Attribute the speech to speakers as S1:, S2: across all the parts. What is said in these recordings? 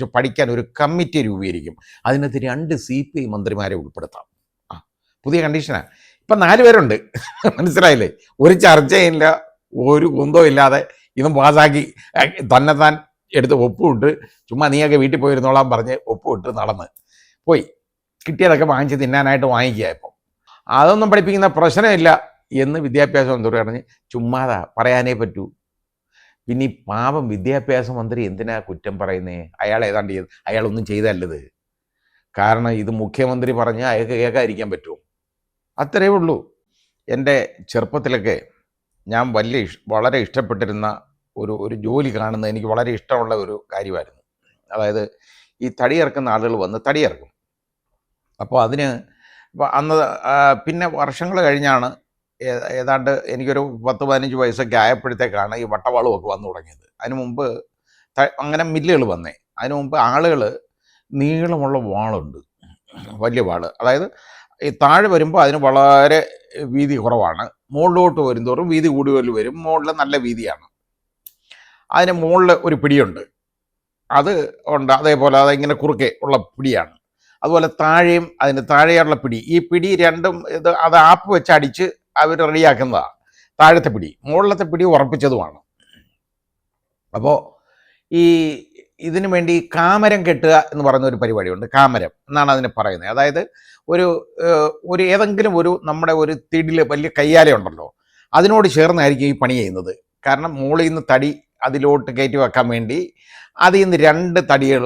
S1: ഇതിനെക്കുറിച്ച് പഠിക്കാൻ ഒരു കമ്മിറ്റി രൂപീകരിക്കും. അതിനകത്ത് 2 CPI മന്ത്രിമാരെ ഉൾപ്പെടുത്താം. പുതിയ കണ്ടീഷനാണ്. ഇപ്പം 4 പേരുണ്ട്. മനസ്സിലായില്ലേ? ഒരു ചർച്ചയില്ല, ഒരു കുന്തവും ഇല്ലാതെ ഇതും പാസ്സാക്കി തന്നെത്താൻ എടുത്ത് ഒപ്പുവിട്ട് ചുമ്മാ നീയൊക്കെ വീട്ടിൽ പോയിരുന്നോളാൻ പറഞ്ഞ് ഒപ്പുവിട്ട് നടന്ന് പോയി. കിട്ടിയതൊക്കെ വാങ്ങിച്ച് തിന്നാനായിട്ട് വാങ്ങിക്കുക. ഇപ്പം അതൊന്നും പഠിപ്പിക്കുന്ന പ്രശ്നമില്ല എന്ന് വിദ്യാഭ്യാസ മന്ത്രി പറഞ്ഞ് ചുമ്മാതാ പറയാനേ പറ്റൂ. പിന്നെ ഈ പാവം വിദ്യാഭ്യാസ മന്ത്രി എന്തിനാ കുറ്റം പറയുന്നേ? അയാൾ ഏതാണ്ട് അയാളൊന്നും ചെയ്തല്ലത്. കാരണം ഇത് മുഖ്യമന്ത്രി പറഞ്ഞ് അയാൾക്ക് കേൾക്കാതിരിക്കാൻ പറ്റുമോ? അത്രയേ ഉള്ളൂ. എൻ്റെ ചെറുപ്പത്തിലൊക്കെ ഞാൻ വളരെ ഇഷ്ടപ്പെട്ടിരുന്ന ഒരു ജോലി കാണുന്നത് എനിക്ക് വളരെ ഇഷ്ടമുള്ള ഒരു കാര്യമായിരുന്നു. അതായത് ഈ തടിയിറക്കുന്ന ആളുകൾ വന്ന് തടിയിറക്കും. അപ്പോൾ അതിന് അന്ന് പിന്നെ വർഷങ്ങൾ കഴിഞ്ഞാണ് ഏതാണ്ട് എനിക്കൊരു 10-15 വയസ്സൊക്കെ ആയപ്പോഴത്തേക്കാണ് ഈ വട്ടവാളുമൊക്കെ വന്നു തുടങ്ങിയത്. അതിന് മുമ്പ് അങ്ങനെ മില്ലുകൾ വന്നേ. അതിന് മുമ്പ് ആളുകൾ നീളമുള്ള വാളുണ്ട്, വലിയ വാള്. അതായത് ഈ താഴെ വരുമ്പോൾ അതിന് വളരെ വീതി കുറവാണ്, മുകളിലോട്ട് വരുന്തോറും വീതി കൂടുതൽ വരും. മുകളിൽ നല്ല വീതിയാണ്. അതിന് മുകളിൽ ഒരു പിടിയുണ്ട്, അത് ഉണ്ട്. അതേപോലെ അതിങ്ങനെ കുറുക്കെ ഉള്ള പിടിയാണ്. അതുപോലെ താഴെയും അതിന് താഴെയുള്ള പിടി. ഈ പിടി രണ്ടും അത് ആപ്പ് വെച്ച് അടിച്ച് അവർ റെഡിയാക്കുന്നതാണ്. താഴത്തെ പിടി, മുകളിലത്തെ പിടി ഉറപ്പിച്ചതുമാണ്. അപ്പോൾ ഇതിനു വേണ്ടി കാമരം കെട്ടുക എന്ന് പറയുന്ന ഒരു പരിപാടിയുണ്ട്. കാമരം എന്നാണ് അതിനെ പറയുന്നത്. അതായത് ഒരു ഏതെങ്കിലും നമ്മുടെ ഒരു തിടിൽ വലിയ കയ്യാല ഉണ്ടല്ലോ, അതിനോട് ചേർന്നായിരിക്കും ഈ പണി ചെയ്യുന്നത്. കാരണം മുകളിൽ നിന്ന് തടി അതിലോട്ട് കയറ്റി വെക്കാൻ വേണ്ടി അതിൽ നിന്ന് 2 തടികൾ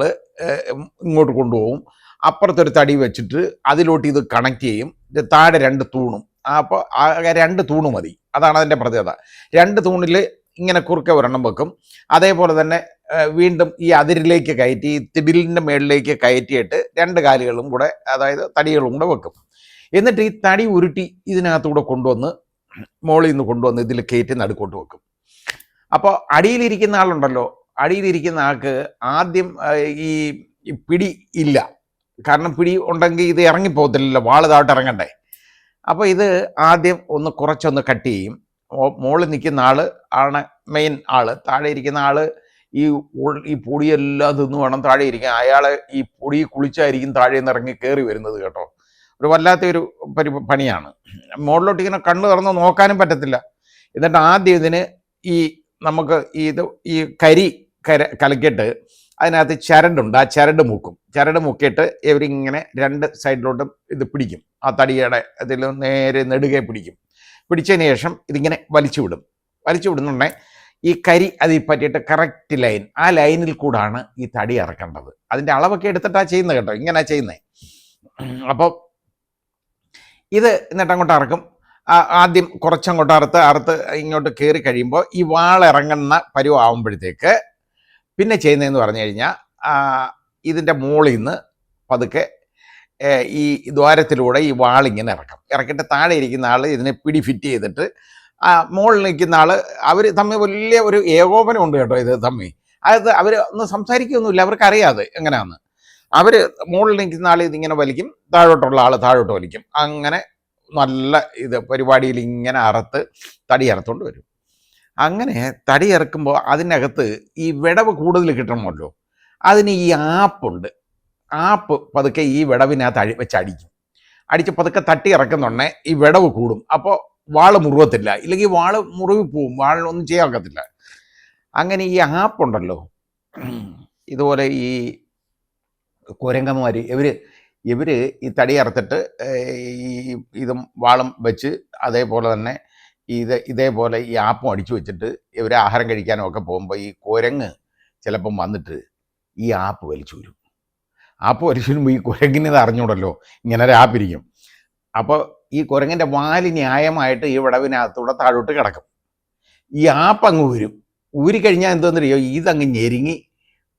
S1: ഇങ്ങോട്ട് കൊണ്ടുപോകും. അപ്പുറത്തൊരു തടി വെച്ചിട്ട് അതിലോട്ട് ഇത് കണക്ട് ചെയ്യും. താഴെ 2 തൂണും. അപ്പോൾ 2 തൂണ് മതി. അതാണ് അതിൻ്റെ പ്രത്യേകത. 2 തൂണിൽ ഇങ്ങനെ കുറുക്കെ ഒരെണ്ണം വെക്കും. അതേപോലെ തന്നെ വീണ്ടും ഈ അതിരിലേക്ക് കയറ്റി തിടിലിൻ്റെ മേളിലേക്ക് കയറ്റിയിട്ട് 2 കാലുകളും കൂടെ, അതായത് തടികളും കൂടെ വെക്കും. എന്നിട്ട് ഈ തടി ഉരുട്ടി ഇതിനകത്തൂടെ കൊണ്ടുവന്ന് മുകളിൽ നിന്ന് കൊണ്ടുവന്ന് ഇതിൽ കയറ്റി നടുക്കോട്ട് വെക്കും. അപ്പോൾ അടിയിലിരിക്കുന്ന ആളുണ്ടല്ലോ, അടിയിലിരിക്കുന്ന ആൾക്ക് ആദ്യം ഈ പിടി ഇല്ല. കാരണം പിടി ഉണ്ടെങ്കിൽ ഇത് ഇറങ്ങിപ്പോകത്തില്ലല്ലോ, വാള് താഴോട്ട് ഇറങ്ങണ്ടേ. അപ്പോൾ ഇത് ആദ്യം കുറച്ചൊന്ന് കട്ട് ചെയ്യും. മുകളിൽ നിൽക്കുന്ന ആൾ ആണ് മെയിൻ ആൾ. താഴെ ഇരിക്കുന്ന ആൾ ഈ പൊടിയെല്ലാം തിന്നു വേണം താഴെ ഇരിക്കാൻ. അയാൾ ഈ പൊടി കുളിച്ചായിരിക്കും താഴെ നിന്ന് ഇറങ്ങി കയറി വരുന്നത് കേട്ടോ. ഒരു വല്ലാത്തൊരു പണിയാണ്. മുകളിലോട്ട് ഇങ്ങനെ കണ്ണ് തുറന്ന് നോക്കാനും പറ്റത്തില്ല. എന്നിട്ട് ആദ്യം ഇതിന് നമുക്ക് ഈ കരി കലക്കിയിട്ട് അതിനകത്ത് ചരടുണ്ട്, ആ ചരട് മുക്കും. ചരട് മുക്കിയിട്ട് ഇവരിങ്ങനെ 2 സൈഡിലോട്ടും ഇത് പിടിക്കും. ആ തടിയുടെ ഇതിൽ നേരെ നെടുകെ പിടിക്കും. പിടിച്ചതിന് ശേഷം ഇതിങ്ങനെ വലിച്ചു വിടുന്നുണ്ടെ ഈ കരി അതിൽ പറ്റിയിട്ട് കറക്റ്റ് ലൈൻ, ആ ലൈനിൽ കൂടാണ് ഈ തടി ഇറക്കേണ്ടത്. അതിൻ്റെ അളവൊക്കെ എടുത്തിട്ടാണ് ചെയ്യുന്നത് കേട്ടോ, ഇങ്ങനെ ചെയ്യുന്നത്. അപ്പോൾ ഇത് എന്നിട്ട് അങ്ങോട്ട് ഇറക്കും. ആദ്യം കുറച്ചങ്ങോട്ട് അറുത്ത് ഇങ്ങോട്ട് കയറി കഴിയുമ്പോൾ ഈ വാളിറങ്ങുന്ന പരുവാകുമ്പോഴത്തേക്ക് പിന്നെ ചെയ്യുന്നതെന്ന് പറഞ്ഞു കഴിഞ്ഞാൽ ഇതിൻ്റെ മുകളിൽ നിന്ന് പതുക്കെ ഈ ദ്വാരത്തിലൂടെ ഈ വാളിങ്ങനെ ഇറക്കിയിട്ട് താഴെ ഇരിക്കുന്ന ആൾ ഇതിനെ പിടി ഫിറ്റ് ചെയ്തിട്ട് മുകളിൽ നിൽക്കുന്ന ആൾ അവർ തമ്മിൽ വലിയ ഒരു ഏകോപനമുണ്ട് കേട്ടോ. ഇത് തമ്മിൽ അവർ ഒന്നും സംസാരിക്കുകയൊന്നുമില്ല, അവർക്കറിയാതെ എങ്ങനെയാണെന്ന്. അവർ മുകളിൽ നിൽക്കുന്ന ആൾ ഇതിങ്ങനെ വലിക്കും, താഴോട്ടുള്ള ആൾ താഴോട്ട് വലിക്കും. അങ്ങനെ നല്ല പരിപാടിയിൽ ഇങ്ങനെ തടി അറുത്തുകൊണ്ട് വരും. അങ്ങനെ തടി ഇറക്കുമ്പോൾ അതിനകത്ത് ഈ വിടവ് കൂടുതൽ കിട്ടണമല്ലോ. അതിന് ഈ ആപ്പുണ്ട്. ആപ്പ് പതുക്കെ ഈ വിടവിനകത്ത് വെച്ച് അടിച്ച് പതുക്കെ തട്ടി ഇറക്കുന്നുണ്ടേ ഈ വിടവ് കൂടും. അപ്പോൾ വാള് മുറുകത്തില്ല, ഇല്ലെങ്കിൽ വാള് മുറിവ് പോവും, വാളിനൊന്നും ചെയ്യാൻ ഒക്കത്തില്ല. അങ്ങനെ ഈ ആപ്പുണ്ടല്ലോ, ഇതുപോലെ ഈ കുരങ്ങന്മാർ ഇവർ ഈ തടി അറുത്തിട്ട് ഇതും വാളും വെച്ച് അതേപോലെ തന്നെ ഇതേപോലെ ഈ ആപ്പും അടിച്ചു വെച്ചിട്ട് ഇവർ ആഹാരം കഴിക്കാനും ഒക്കെ പോകുമ്പോൾ ഈ കുരങ്ങ് ചിലപ്പം വന്നിട്ട് ഈ ആപ്പ് വലിച്ചു വരും. ആപ്പ് വലിച്ചു വരുമ്പോൾ ഈ കുരങ്ങിനത് അറിഞ്ഞൂടല്ലോ, ഇങ്ങനെ ഒരു ആപ്പിരിക്കും. അപ്പോൾ ഈ കുരങ്ങിൻ്റെ വാല് ന്യായമായിട്ട് ഈ വിടവിനകത്തൂടെ താഴോട്ട് കിടക്കും. ഈ ആപ്പ് അങ്ങ് ഊരിക്കഴിഞ്ഞാൽ എന്തോന്നറിയോ, ഇതങ്ങ് ഞെരുങ്ങി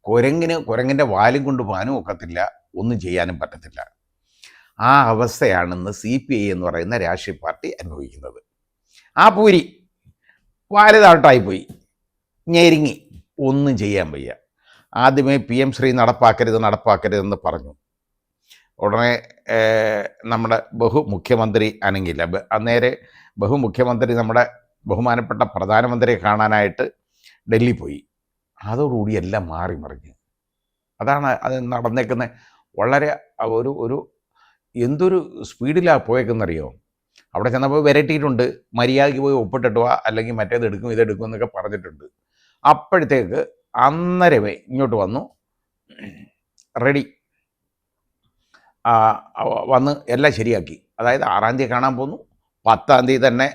S1: കുരങ്ങിൻ്റെ വാലും കൊണ്ട് പോകാനും ഒക്കത്തില്ല, ഒന്നും ചെയ്യാനും പറ്റത്തില്ല. ആ അവസ്ഥയാണെന്ന് CPI എന്ന് പറയുന്ന രാഷ്ട്രീയ പാർട്ടി അനുഭവിക്കുന്നത്. ആ പൂരി വാല് താഴോട്ടായിപ്പോയി, ഞെരുങ്ങി, ഒന്നും ചെയ്യാൻ വയ്യ. ആദ്യമേ PM ശ്രീ നടപ്പാക്കരുതെന്ന് പറഞ്ഞു. ഉടനെ നമ്മുടെ ബഹുമുഖ്യമന്ത്രി അനങ്ങില്ല. അന്നേരെ ബഹുമുഖ്യമന്ത്രി നമ്മുടെ ബഹുമാനപ്പെട്ട പ്രധാനമന്ത്രിയെ കാണാനായിട്ട് ഡൽഹി പോയി. അതോടുകൂടി എല്ലാം മാറി മറിഞ്ഞു. അതാണ് അത് നടന്നേക്കുന്നത്. വളരെ ഒരു ഒരു എന്തൊരു സ്പീഡിലാണ് പോയേക്കെന്നറിയോ. അവിടെ ചെന്നപ്പോൾ വിരട്ടിയിട്ടുണ്ട്, മര്യാദയ്ക്ക് പോയി ഒപ്പിട്ടിട്ട് വാ, അല്ലെങ്കിൽ മറ്റേത് എടുക്കും ഇതെടുക്കും എന്നൊക്കെ പറഞ്ഞിട്ടുണ്ട്. അപ്പോഴത്തേക്ക് അന്നേരമേ ഇങ്ങോട്ട് വന്നു, റെഡി വന്ന് എല്ലാം ശരിയാക്കി. അതായത് 6-ാം തീയതി കാണാൻ പോന്നു, 10-ാം തീയതി തന്നെ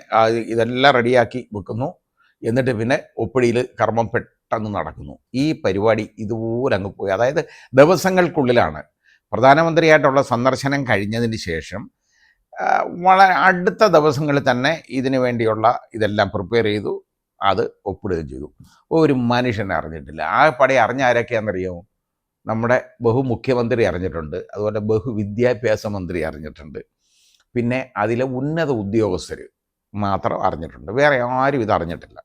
S1: ഇതെല്ലാം റെഡിയാക്കി വെക്കുന്നു. എന്നിട്ട് പിന്നെ ഒപ്പിടിയിൽ കർമ്മം പെട്ടെന്ന് നടക്കുന്നു. ഈ പരിപാടി ഇതുപോലെ അങ്ങ് പോയി. അതായത് ദിവസങ്ങൾക്കുള്ളിലാണ്. പ്രധാനമന്ത്രിയായിട്ടുള്ള സന്ദർശനം കഴിഞ്ഞതിന് ശേഷം വളരെ അടുത്ത ദിവസങ്ങളിൽ തന്നെ ഇതിനു വേണ്ടിയുള്ള ഇതെല്ലാം പ്രിപ്പയർ ചെയ്തു, അത് ഒപ്പിടുകയും ചെയ്തു. ഒരു മനുഷ്യനെ അറിഞ്ഞിട്ടില്ല. ആ പടി അറിഞ്ഞ ആരൊക്കെയാണെന്നറിയാമോ? നമ്മുടെ ബഹുമുഖ്യമന്ത്രി അറിഞ്ഞിട്ടുണ്ട്, അതുപോലെ ബഹുവിദ്യാഭ്യാസ മന്ത്രി അറിഞ്ഞിട്ടുണ്ട്, പിന്നെ അതിലെ ഉന്നത ഉദ്യോഗസ്ഥർ മാത്രം അറിഞ്ഞിട്ടുണ്ട്. വേറെ ആരും ഇത് അറിഞ്ഞിട്ടില്ല.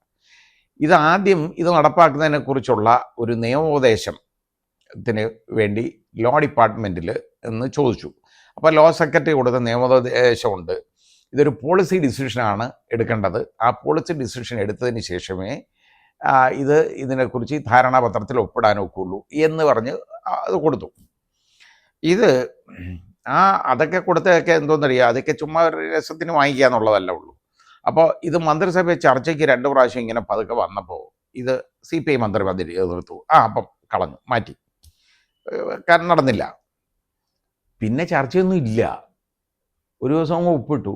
S1: ഇതാദ്യം ഇത് നടപ്പാക്കുന്നതിനെക്കുറിച്ചുള്ള ഒരു നിയമോപദേശത്തിന് വേണ്ടി ലോ ഡിപ്പാർട്ട്മെൻറ്റിൽ എന്ന് ചോദിച്ചു. അപ്പോൾ ലോ സെക്രട്ടറി കൊടുത്ത നിയമോപദേശമുണ്ട്. ഇതൊരു പോളിസി ഡിസിഷനാണ് എടുക്കേണ്ടത്. ആ പോളിസി ഡിസിഷൻ എടുത്തതിന് ശേഷമേ ഇതിനെക്കുറിച്ച് ധാരണാപത്രത്തിൽ ഒപ്പിടാനൊക്കുള്ളൂ എന്ന് പറഞ്ഞ് അത് കൊടുത്തു. ഇത് അതൊക്കെ കൊടുത്തതൊക്കെ എന്തോന്നറിയുക, അതൊക്കെ ചുമ്മാ ഒരു രസത്തിന് വാങ്ങിക്കുക എന്നുള്ളതല്ല ഉള്ളൂ. അപ്പോൾ ഇത് മന്ത്രിസഭ ചർച്ചയ്ക്ക് 2 പ്രാവശ്യം ഇങ്ങനെ പതുക്കെ വന്നപ്പോൾ ഇത് CPI മന്ത്രി എതിർത്തു. അപ്പം കളഞ്ഞു, മാറ്റി, കാരണം നടന്നില്ല. പിന്നെ ചർച്ചയൊന്നും ഇല്ല. ഒരു ദിവസം അങ്ങ് ഒപ്പിട്ടു.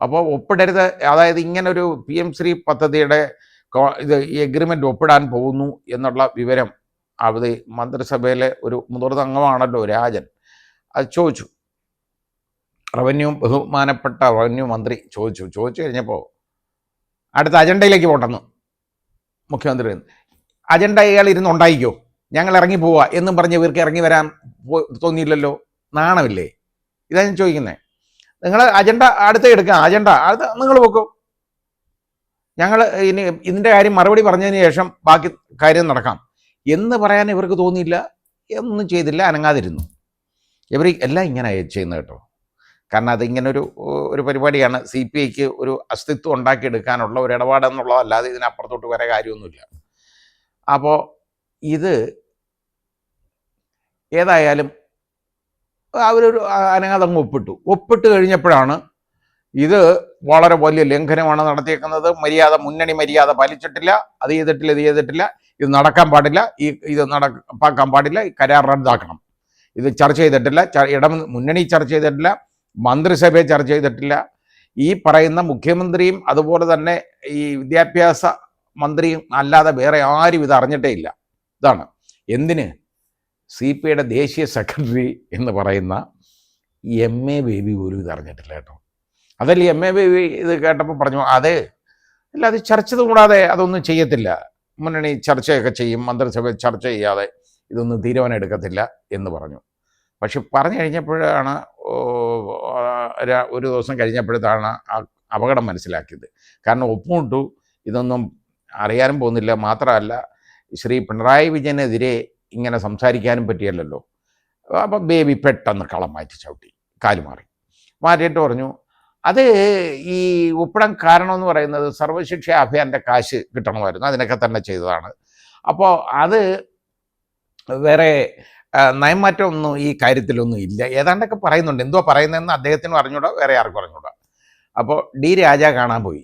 S1: അപ്പോൾ ഒപ്പിടരുത്, അതായത് ഇങ്ങനൊരു PM ശ്രീ പദ്ധതിയുടെ ഇത് ഈ എഗ്രിമെൻ്റ് ഒപ്പിടാൻ പോകുന്നു എന്നുള്ള വിവരം അത് മന്ത്രിസഭയിലെ ഒരു മുതിർന്ന അംഗമാണല്ലോ രാജൻ, അത് ചോദിച്ചു. ബഹുമാനപ്പെട്ട റവന്യൂ മന്ത്രി ചോദിച്ചു കഴിഞ്ഞപ്പോൾ അടുത്ത അജണ്ടയിലേക്ക് പോട്ടെന്ന് മുഖ്യമന്ത്രി. അജണ്ട ഇയാൾ ഇരുന്നുണ്ടായിക്കോ, ഞങ്ങൾ ഇറങ്ങി പോവുക എന്നും പറഞ്ഞ് ഇവർക്ക് ഇറങ്ങി വരാൻ തോന്നിയില്ലല്ലോ. നാണമില്ലേ? ഇതാണ് ഞാൻ ചോദിക്കുന്നത്. നിങ്ങൾ അജണ്ട അടുത്ത് എടുക്കുക, അജണ്ട അടുത്ത് നിങ്ങൾ വെക്കും, ഞങ്ങൾ ഇനി ഇതിൻ്റെ കാര്യം മറുപടി പറഞ്ഞതിന് ശേഷം ബാക്കി കാര്യം നടക്കാം എന്ന് പറയാൻ ഇവർക്ക് തോന്നിയില്ല. ഒന്നും ചെയ്തില്ല, അനങ്ങാതിരുന്നു. ഇവർ എല്ലാം ഇങ്ങനെ ചെയ്യുന്നത് കേട്ടോ. കാരണം അതിങ്ങനൊരു പരിപാടിയാണ്. CPIക്ക് ഒരു അസ്തിത്വം ഉണ്ടാക്കിയെടുക്കാനുള്ള ഒരു ഇടപാടെന്നുള്ളതല്ലാതെ ഇതിനപ്പുറത്തോട്ട് വേറെ കാര്യമൊന്നുമില്ല. അപ്പോൾ ഇത് ഏതായാലും അവരൊരു അനങ്ങാതങ്ങ് ഒപ്പിട്ട് കഴിഞ്ഞപ്പോഴാണ് ഇത് വളരെ വലിയ ലംഘനമാണ് നടത്തിയേക്കുന്നത്, മുന്നണി മര്യാദ പാലിച്ചിട്ടില്ല, അത് ചെയ്തിട്ടില്ല, ഇത് നടക്കാൻ പാടില്ല, ഇത് നടപ്പാക്കാൻ പാടില്ല, ഈ കരാർ റദ്ദാക്കണം, ഇത് ചർച്ച ചെയ്തിട്ടില്ല, മുന്നണി ചർച്ച ചെയ്തിട്ടില്ല, മന്ത്രിസഭയെ ചർച്ച ചെയ്തിട്ടില്ല, ഈ പറയുന്ന മുഖ്യമന്ത്രിയും അതുപോലെ തന്നെ ഈ വിദ്യാഭ്യാസ മന്ത്രിയും അല്ലാതെ വേറെ ആരും ഇത് അറിഞ്ഞിട്ടേ ഇല്ല. ഇതാണ് എന്തിന് CPIയുടെ ദേശീയ സെക്രട്ടറി എന്ന് പറയുന്ന MA ബേബി പോലും ഇത് അറിഞ്ഞിട്ടില്ല കേട്ടോ. അതല്ലേ MA ബേബി ഇത് കേട്ടപ്പോൾ പറഞ്ഞു, അതെ അല്ല, അത് ചർച്ച കൂടാതെ അതൊന്നും ചെയ്യത്തില്ല, മുന്നണി ചർച്ചയൊക്കെ ചെയ്യും, മന്ത്രിസഭ ചർച്ച ചെയ്യാതെ ഇതൊന്നും തീരുമാനം എടുക്കത്തില്ല എന്ന് പറഞ്ഞു. പക്ഷെ പറഞ്ഞു കഴിഞ്ഞപ്പോഴാണ് ഒരു ദിവസം കഴിഞ്ഞപ്പോഴത്താണ് ആ അപകടം മനസ്സിലാക്കിയത്. കാരണം ഒപ്പുമിട്ടു, ഇതൊന്നും അറിയാനും പോകുന്നില്ല, മാത്രമല്ല ശ്രീ പിണറായി വിജയനെതിരെ ഇങ്ങനെ സംസാരിക്കാനും പറ്റിയല്ലോ. അപ്പം ബേബി പെട്ടെന്ന് കളം മാറ്റി ചവിട്ടി, മാറിയിട്ട് പറഞ്ഞു, അത് ഈ ഒപ്പിടാൻ കാരണമെന്ന് പറയുന്നത് സർവശിക്ഷാ അഭിയാൻ്റെ കാശ് കിട്ടണമായിരുന്നു, അതിനൊക്കെ തന്നെ ചെയ്തതാണ്. അപ്പോൾ അത് വേറെ നയമാറ്റമൊന്നും ഈ കാര്യത്തിലൊന്നും ഇല്ല, ഏതാണ്ടൊക്കെ പറയുന്നുണ്ട്. എന്തോ പറയുന്നതെന്ന് അദ്ദേഹത്തിന് അറിഞ്ഞൂടാ, വേറെ ആർക്കും അറിഞ്ഞൂടാ. അപ്പോൾ D രാജ കാണാൻ പോയി,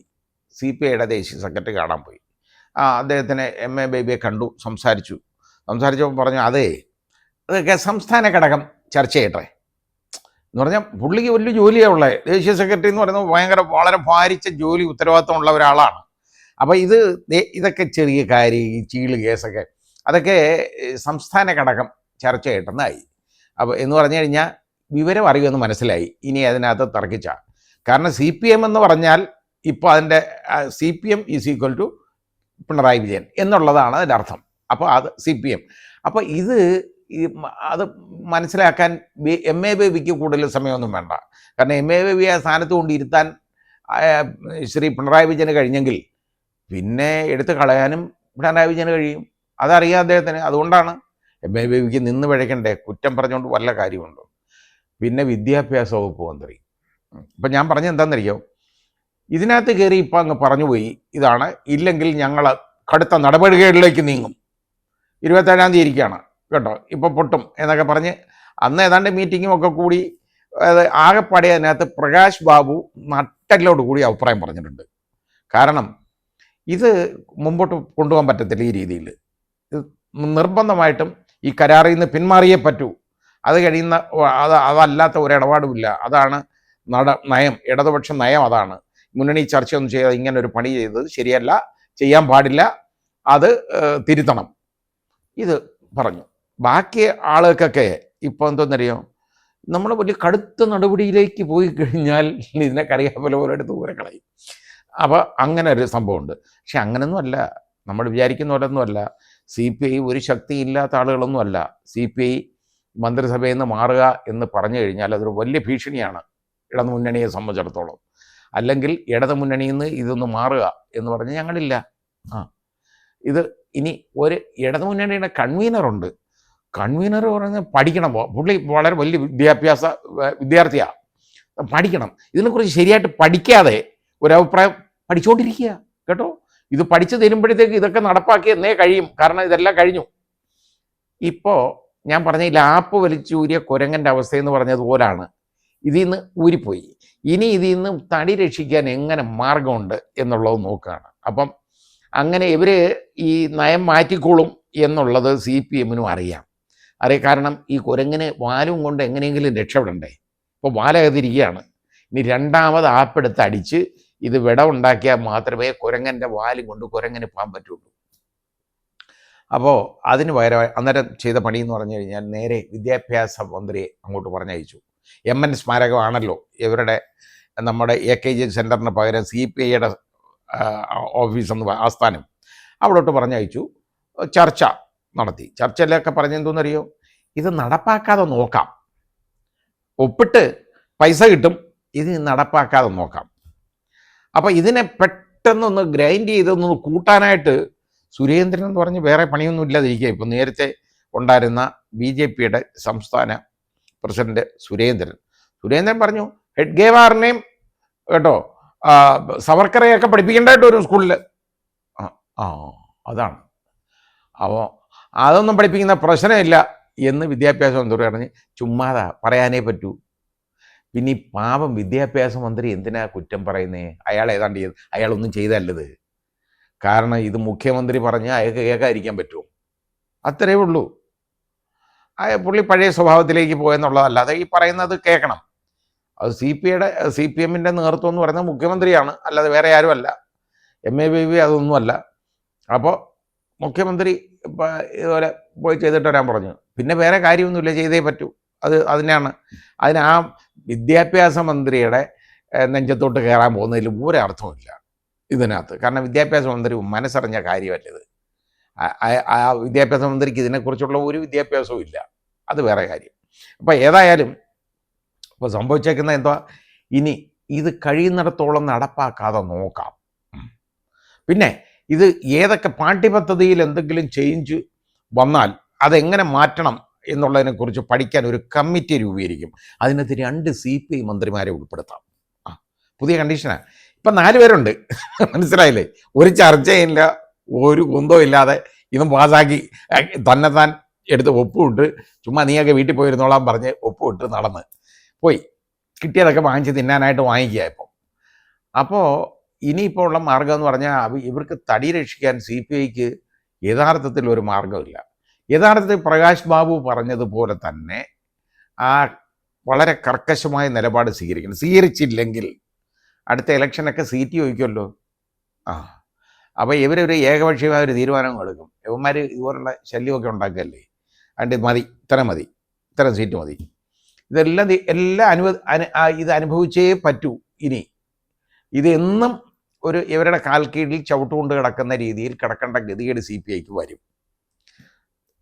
S1: CPIയുടെ ദേശീയ സെക്രട്ടറി കാണാൻ പോയി. അദ്ദേഹത്തിന് MA ബേബിയെ കണ്ടു, സംസാരിച്ചപ്പോൾ പറഞ്ഞു, അതൊക്കെ സംസ്ഥാന ഘടകം ചർച്ച ചെയ്യട്ടെ എന്ന് പറഞ്ഞാൽ പുള്ളിക്ക് വലിയ ജോലിയാണ് ഉള്ളത്. ദേശീയ സെക്രട്ടറി എന്ന് പറയുന്നത് വളരെ ഭാരിച്ച ജോലി ഉത്തരവാദിത്വമുള്ള ഒരാളാണ്. അപ്പോൾ ഇതൊക്കെ ചെറിയ കാര്യം, ഈ ചീള് കേസൊക്കെ അതൊക്കെ സംസ്ഥാന ഘടകം ചർച്ച ചെയ്യട്ടെന്നായി. അപ്പോൾ എന്ന് പറഞ്ഞു കഴിഞ്ഞാൽ വിവരം അറിയുമെന്ന് മനസ്സിലായി. ഇനി അതിനകത്ത് തർക്കിച്ച, കാരണം CPM എന്ന് പറഞ്ഞാൽ ഇപ്പോൾ അതിൻ്റെ CPM is equal to Pinarayi Vijayan എന്നുള്ളതാണ് അതിൻ്റെ അർത്ഥം. അപ്പോൾ അത് CPM. അപ്പോൾ അത് മനസ്സിലാക്കാൻ MA ബേബിക്ക് കൂടുതൽ സമയമൊന്നും വേണ്ട. കാരണം MA ബേബി ആ സ്ഥാനത്ത് കൊണ്ടിരുത്താൻ ശ്രീ പിണറായി വിജയന് കഴിഞ്ഞെങ്കിൽ പിന്നെ എടുത്ത് കളയാനും പിണറായി വിജയന് കഴിയും. അതറിയാം അദ്ദേഹത്തിന്. അതുകൊണ്ടാണ് MA ബേബിക്ക് നിന്ന് പിഴയ്ക്കണ്ടേ, കുറ്റം പറഞ്ഞുകൊണ്ട് വല്ല കാര്യമുണ്ടോ. പിന്നെ വിദ്യാഭ്യാസ വകുപ്പ് മന്ത്രി, ഇപ്പം ഞാൻ പറഞ്ഞത് എന്താണെന്നറിയോ, ഇതിനകത്ത് കയറി ഇപ്പം അങ്ങ് പറഞ്ഞുപോയി, ഇതാണ്, ഇല്ലെങ്കിൽ ഞങ്ങൾ കടുത്ത നടപടികളിലേക്ക് നീങ്ങും. 27-ാം തീയതി ഇരിക്കുകയാണ്, കേട്ടോ, ഇപ്പോൾ പൊട്ടും എന്നൊക്കെ പറഞ്ഞ് അന്ന് ഏതാണ്ട് മീറ്റിങ്ങും ഒക്കെ കൂടി അത് ആകെപ്പാടെ അതിനകത്ത് പ്രകാശ് ബാബു നട്ടലോട് കൂടി അഭിപ്രായം പറഞ്ഞിട്ടുണ്ട്. കാരണം ഇത് മുമ്പോട്ട് കൊണ്ടുപോകാൻ പറ്റത്തില്ല ഈ രീതിയിൽ. നിർബന്ധമായിട്ടും ഈ കരാറിൽ നിന്ന് പിന്മാറിയേ പറ്റൂ. അത് കഴിയുന്ന അതല്ലാത്ത ഒരിടപാടുമില്ല. അതാണ് നയം, ഇടതുപക്ഷ നയം അതാണ്. മുന്നണി ചർച്ചയൊന്നും ചെയ്യാതെ ഇങ്ങനെ ഒരു പണി ചെയ്തത് ശരിയല്ല, ചെയ്യാൻ പാടില്ല, അത് തിരുത്തണം. ഇത് പറഞ്ഞു. ബാക്കി ആളുകൾക്കൊക്കെ ഇപ്പോൾ എന്തോന്നറിയോ, നമ്മൾ വലിയ കടുത്ത നടപടിയിലേക്ക് പോയി കഴിഞ്ഞാൽ ഇതിനെ കറിയാപ്പല പോലെ എടുത്ത് ഊരെ കളയും. അപ്പോൾ അങ്ങനെ ഒരു സംഭവമുണ്ട്. പക്ഷെ അങ്ങനൊന്നും അല്ല, നമ്മൾ വിചാരിക്കുന്ന പോലൊന്നും അല്ല. CPI ഒരു ശക്തിയില്ലാത്ത ആളുകളൊന്നും അല്ല. CPI മന്ത്രിസഭയിൽ നിന്ന് മാറുക എന്ന് പറഞ്ഞു കഴിഞ്ഞാൽ അതൊരു വലിയ ഭീഷണിയാണ് ഇടതുമുന്നണിയെ സംബന്ധിച്ചിടത്തോളം. അല്ലെങ്കിൽ ഇടതുമുന്നണിയിൽ നിന്ന് ഇതൊന്ന് മാറുക എന്ന് പറഞ്ഞ് ഞങ്ങളില്ല. ഇത് ഇനി ഒരു ഇടതുമുന്നണിയുടെ കൺവീനറുണ്ട്. കൺവീനർ പറഞ്ഞ് പഠിക്കണം. പുള്ളി വളരെ വലിയ വിദ്യാർത്ഥിയാണ്, പഠിക്കണം. ഇതിനെക്കുറിച്ച് ശരിയായിട്ട് പഠിക്കാതെ ഒരഭിപ്രായം പഠിച്ചുകൊണ്ടിരിക്കുക കേട്ടോ. ഇത് പഠിച്ചു തരുമ്പോഴത്തേക്ക് ഇതൊക്കെ നടപ്പാക്കി എന്നേ കഴിയും. കാരണം ഇതെല്ലാം കഴിഞ്ഞു. ഇപ്പോൾ ഞാൻ പറഞ്ഞ ഈ ലാപ്പ് വലിച്ചൂരിയ കുരങ്ങൻ്റെ അവസ്ഥയെന്ന് പറഞ്ഞതുപോലാണ്. ഇതിൽ നിന്ന് ഊരിപ്പോയി. ഇനി ഇതിൽ നിന്ന് തടി രക്ഷിക്കാൻ എങ്ങനെ മാർഗമുണ്ട് എന്നുള്ളത് നോക്കുകയാണ്. അപ്പം അങ്ങനെ ഇവർ ഈ നയം മാറ്റിക്കോളും എന്നുള്ളത് CPM-നും അറിയാം. കാരണം ഈ കുരങ്ങിന് വാലും കൊണ്ട് എങ്ങനെയെങ്കിലും രക്ഷപ്പെടണ്ടേ. ഇപ്പോൾ വാലകത്തിരിക്കുകയാണ്. ഇനി രണ്ടാമത് ആപ്പെടുത്ത് അടിച്ച് ഇത് ഉണ്ടാക്കിയാൽ മാത്രമേ കുരങ്ങൻ്റെ വാലും കൊണ്ട് കുരങ്ങിന് പോകാൻ പറ്റുള്ളൂ. അപ്പോൾ അതിന് പകരം അന്നേരം ചെയ്ത പണി എന്ന് പറഞ്ഞു കഴിഞ്ഞാൽ നേരെ വിദ്യാഭ്യാസ മന്ത്രിയെ അങ്ങോട്ട് പറഞ്ഞയച്ചു. MN സ്മാരകമാണല്ലോ ഇവരുടെ നമ്മുടെ AKG സെൻറ്ററിന് പകരം CPIയുടെ ഓഫീസെന്ന് ആസ്ഥാനം, അവിടോട്ട് പറഞ്ഞയച്ചു. ചർച്ച നടത്തി. ചർച്ചയിലൊക്കെ പറഞ്ഞെന്തോന്നറിയോ, ഇത് നടപ്പാക്കാതെ നോക്കാം, ഒപ്പിട്ട് പൈസ കിട്ടും, ഇത് നടപ്പാക്കാതെ നോക്കാം. അപ്പോൾ ഇതിനെ പെട്ടെന്നൊന്ന് ഗ്രൈൻഡ് ചെയ്തൊന്ന് കൂട്ടാനായിട്ട് സുരേന്ദ്രൻ എന്ന് പറഞ്ഞ് വേറെ പണിയൊന്നും ഇല്ലാതിരിക്കുക. ഇപ്പം നേരത്തെ ഉണ്ടായിരുന്ന BJPയുടെ സംസ്ഥാന പ്രസിഡന്റ് സുരേന്ദ്രൻ പറഞ്ഞു ഹെഡ് ഗേവാറിനെയും കേട്ടോ സവർക്കറെയൊക്കെ പഠിപ്പിക്കേണ്ടതായിട്ട് ഒരു സ്കൂളിൽ. അതാണ്. അപ്പോൾ അതൊന്നും പഠിപ്പിക്കുന്ന പ്രശ്നമില്ല എന്ന് വിദ്യാഭ്യാസ മന്ത്രി പറഞ്ഞ് ചുമ്മാതാ പറയാനേ പറ്റൂ. പിന്നെ ഈ പാവം വിദ്യാഭ്യാസ മന്ത്രി എന്തിനാ കുറ്റം പറയുന്നേ? അയാൾ ഏതാണ്ട് അയാളൊന്നും ചെയ്തല്ലത്. കാരണം ഇത് മുഖ്യമന്ത്രി പറഞ്ഞാൽ അയാൾക്ക് കേൾക്കാതിരിക്കാൻ പറ്റുമോ? അത്രയേ ഉള്ളൂ. പുള്ളി പഴയ സ്വഭാവത്തിലേക്ക് പോയെന്നുള്ളതല്ലാതെ ഈ പറയുന്നത് കേൾക്കണം. അത് CPM-ൻ്റെ നേതൃത്വം എന്ന് പറയുന്നത് മുഖ്യമന്ത്രിയാണ്, അല്ലാതെ വേറെ ആരുമല്ല. MA ബേബി അതൊന്നുമല്ല. അപ്പോൾ മുഖ്യമന്ത്രി ഇതുപോലെ പോയി ചെയ്തിട്ട് വരാൻ പറഞ്ഞു. പിന്നെ വേറെ കാര്യമൊന്നുമില്ല, ചെയ്തേ പറ്റൂ. അതിന് ആ വിദ്യാഭ്യാസ മന്ത്രിയുടെ നെഞ്ചത്തോട്ട് കയറാൻ പോകുന്നതിൽ ഒരർത്ഥമില്ല ഇതിനകത്ത്. കാരണം വിദ്യാഭ്യാസ മന്ത്രി മനസ്സറിഞ്ഞ കാര്യമല്ലത്. ആ വിദ്യാഭ്യാസ മന്ത്രിക്ക് ഇതിനെക്കുറിച്ചുള്ള ഒരു വിദ്യാഭ്യാസവും ഇല്ല. അത് വേറെ കാര്യം. അപ്പോൾ ഏതായാലും ഇപ്പോൾ സംഭവിച്ചേക്കുന്ന എന്താ, ഇനി ഇത് കഴിയുന്നിടത്തോളം നടപ്പാക്കാതെ നോക്കാം. പിന്നെ ഇത് ഏതൊക്കെ പാഠ്യപദ്ധതിയിൽ എന്തെങ്കിലും ചേഞ്ച് വന്നാൽ അതെങ്ങനെ മാറ്റണം എന്നുള്ളതിനെക്കുറിച്ച് പഠിക്കാൻ ഒരു കമ്മിറ്റി രൂപീകരിക്കും. അതിനകത്ത് 2 CPI മന്ത്രിമാരെ ഉൾപ്പെടുത്താം. പുതിയ കണ്ടീഷനാണ്. ഇപ്പം 4 പേരുണ്ട്, മനസ്സിലായില്ലേ? ഒരു ചർച്ചയില്ല, ഒരു കുന്തവും ഇല്ലാതെ ഇതും പാസ്സാക്കി തന്നെത്താൻ എടുത്ത് ഒപ്പിട്ട് ചുമ്മാ നീയൊക്കെ വീട്ടിൽ പോയിരുന്നോളാൻ പറഞ്ഞ് ഒപ്പിട്ട് നടന്ന് പോയി കിട്ടിയതൊക്കെ വാങ്ങിച്ച് തിന്നാനായിട്ട് വാങ്ങിക്കുക ഇപ്പം. അപ്പോൾ ഇനിയിപ്പോൾ ഉള്ള മാർഗം എന്ന് പറഞ്ഞാൽ ഇവർക്ക് തടി രക്ഷിക്കാൻ CPIക്ക് യഥാർത്ഥത്തിൽ ഒരു മാർഗമില്ല. യഥാർത്ഥത്തിൽ പ്രകാശ് ബാബു പറഞ്ഞതുപോലെ തന്നെ വളരെ കർക്കശമായ നിലപാട് സ്വീകരിച്ചില്ലെങ്കിൽ അടുത്ത ഇലക്ഷനൊക്കെ സീറ്റ് ചോദിക്കുമല്ലോ. അപ്പോൾ ഇവരൊരു ഏകപക്ഷീയമായ ഒരു തീരുമാനം എടുക്കും. ഇവന്മാർ ഇതുപോലുള്ള ശല്യമൊക്കെ ഉണ്ടാക്കുകയല്ലേ, അതുകൊണ്ട് മതി, ഇത്തരം സീറ്റ് മതി. ഇതെല്ലാം ഇത് അനുഭവിച്ചേ പറ്റൂ. ഇനി ഇതെന്നും ഇവരുടെ കാൽ കീഴിൽ ചവിട്ടുകൊണ്ട് കിടക്കുന്ന രീതിയിൽ കിടക്കേണ്ട ഗതികേട് CPIക്ക് വരും.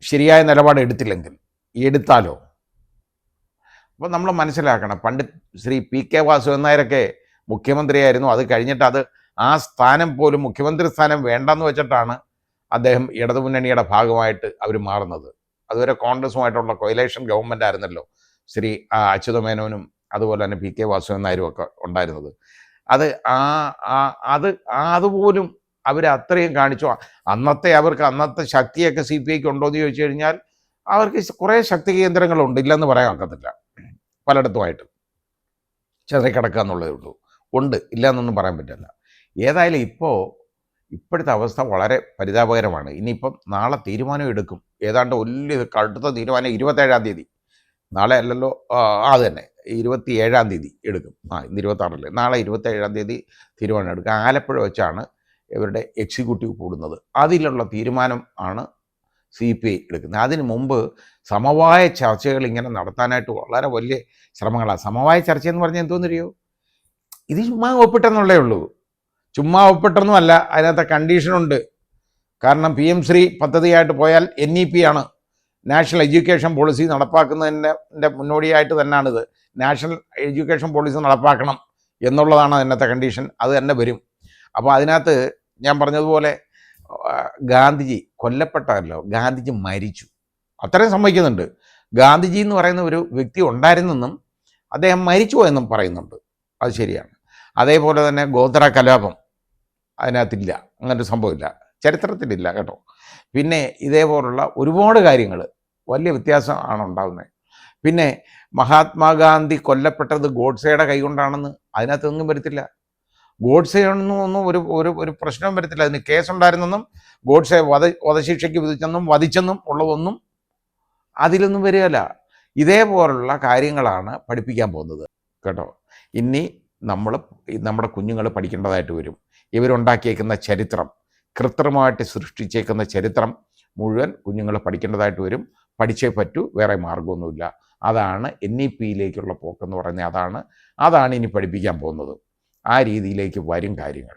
S1: ശരിയായ നിലപാട് എടുത്താലോ. അപ്പോൾ നമ്മൾ മനസ്സിലാക്കണം, പണ്ട് ശ്രീ PK വാസുദേവൻ നായരൊക്കെ മുഖ്യമന്ത്രിയായിരുന്നു. അത് കഴിഞ്ഞിട്ട് ആ സ്ഥാനം പോലും, മുഖ്യമന്ത്രി സ്ഥാനം വേണ്ടെന്ന് വെച്ചിട്ടാണ് അദ്ദേഹം ഇടതുമുന്നണിയുടെ ഭാഗമായിട്ട് അവർ മാറുന്നത്. അതുവരെ കോൺഗ്രസുമായിട്ടുള്ള കൊയിലേഷൻ ഗവൺമെൻറ് ആയിരുന്നല്ലോ ശ്രീ അച്യുതമേനോനും അതുപോലെ തന്നെ PK വാസുദേവൻ നായരും ഒക്കെ ഉണ്ടായിരുന്നത്. അതുപോലും അവർ അത്രയും കാണിച്ചു. അവർക്ക് അന്നത്തെ ശക്തിയൊക്കെ CPIക്ക് ഉണ്ടോ എന്ന് ചോദിച്ചു കഴിഞ്ഞാൽ അവർക്ക് കുറേ ശക്തി കേന്ദ്രങ്ങളുണ്ട്, ഇല്ലെന്ന് പറയാൻ ഒക്കത്തില്ല. പലയിടത്തുമായിട്ട് ചിതറിക്കിടക്കുക എന്നുള്ളതേ ഉള്ളൂ. ഉണ്ട്, ഇല്ല എന്നൊന്നും പറയാൻ പറ്റില്ല. ഏതായാലും ഇപ്പോഴത്തെ അവസ്ഥ വളരെ പരിതാപകരമാണ്. ഇനിയിപ്പം നാളെ തീരുമാനം എടുക്കും. ഏതാണ്ട് വലിയ കടുത്ത തീരുമാനം 27-ാം തീയതി, നാളെ അല്ലല്ലോ, അത് തന്നെ 27-ാം തീയതി എടുക്കും. ഇന്ന് 26-ല്ലേ, നാളെ 27-ാം തീയതി തീരുമാനം എടുക്കുക. ആലപ്പുഴ വെച്ചാണ് ഇവരുടെ എക്സിക്യൂട്ടീവ് കൂടുന്നത്. അതിലുള്ള തീരുമാനം ആണ് CPI എടുക്കുന്നത്. അതിന് മുമ്പ് സമവായ ചർച്ചകൾ ഇങ്ങനെ നടത്താനായിട്ട് വളരെ വലിയ ശ്രമങ്ങളാണ്. സമവായ ചർച്ചയെന്ന് പറഞ്ഞാൽ എന്തോന്നറിയോ, ഇത് ചുമ്മാ ഒപ്പിട്ടെന്നുള്ളേ ഉള്ളൂ. ചുമ്മാ ഒപ്പിട്ടൊന്നുമല്ല, അതിനകത്തെ കണ്ടീഷനുണ്ട്. കാരണം PM ശ്രീ പദ്ധതിയായിട്ട് പോയാൽ NEP ആണ്, നാഷണൽ എഡ്യൂക്കേഷൻ പോളിസി നടപ്പാക്കുന്നതിൻ്റെ മുന്നോടിയായിട്ട് തന്നെയാണിത്. നാഷണൽ എഡ്യൂക്കേഷൻ പോളിസി നടപ്പാക്കണം എന്നുള്ളതാണ് അതിനകത്തെ കണ്ടീഷൻ. അത് തന്നെ വരും. അപ്പോൾ അതിനകത്ത് ഞാൻ പറഞ്ഞതുപോലെ ഗാന്ധിജി കൊല്ലപ്പെട്ടല്ലോ, ഗാന്ധിജി മരിച്ചു, അത്രയും സംഭവിക്കുന്നുണ്ട്. ഗാന്ധിജി എന്ന് പറയുന്ന ഒരു വ്യക്തി ഉണ്ടായിരുന്നെന്നും അദ്ദേഹം മരിച്ചു എന്നും പറയുന്നുണ്ട്. അത് ശരിയാണ്. അതേപോലെ തന്നെ ഗോത്ര കലാപം അതിനകത്തില്ല, അങ്ങനൊരു സംഭവമില്ല, ചരിത്രത്തിലില്ല കേട്ടോ. പിന്നെ ഇതേപോലുള്ള ഒരുപാട് കാര്യങ്ങൾ വലിയ വ്യത്യാസം ആണ് ഉണ്ടാകുന്നത്. പിന്നെ മഹാത്മാഗാന്ധി കൊല്ലപ്പെട്ടത് ഗോഡ്സെയുടെ കൈകൊണ്ടാണെന്ന് അതിനകത്തൊന്നും വരത്തില്ല. ഗോഡ്സെയൊന്നും ഒരു പ്രശ്നവും വരത്തില്ല. അതിന് കേസുണ്ടായിരുന്നെന്നും ഗോഡ്സെ വധശിക്ഷയ്ക്ക് വിധിച്ചെന്നും വധിച്ചെന്നും ഉള്ളതൊന്നും അതിലൊന്നും വരികയില്ല. ഇതേപോലുള്ള കാര്യങ്ങളാണ് പഠിപ്പിക്കാൻ പോകുന്നത് കേട്ടോ. ഇനി നമ്മുടെ കുഞ്ഞുങ്ങൾ പഠിക്കേണ്ടതായിട്ട് വരും. ഇവരുണ്ടാക്കിയേക്കുന്ന ചരിത്രം, കൃത്രിമമായിട്ട് സൃഷ്ടിച്ചേക്കുന്ന ചരിത്രം മുഴുവൻ കുഞ്ഞുങ്ങൾ പഠിക്കേണ്ടതായിട്ട് വരും. പഠിച്ചേ പറ്റൂ, വേറെ മാർഗമൊന്നുമില്ല. അതാണ് NEPയിലേക്കുള്ള പോക്കെന്ന് പറയുന്നത്. അതാണ് ഇനി പഠിപ്പിക്കാൻ പോകുന്നത്. ആ രീതിയിലേക്ക് വരും കാര്യങ്ങൾ.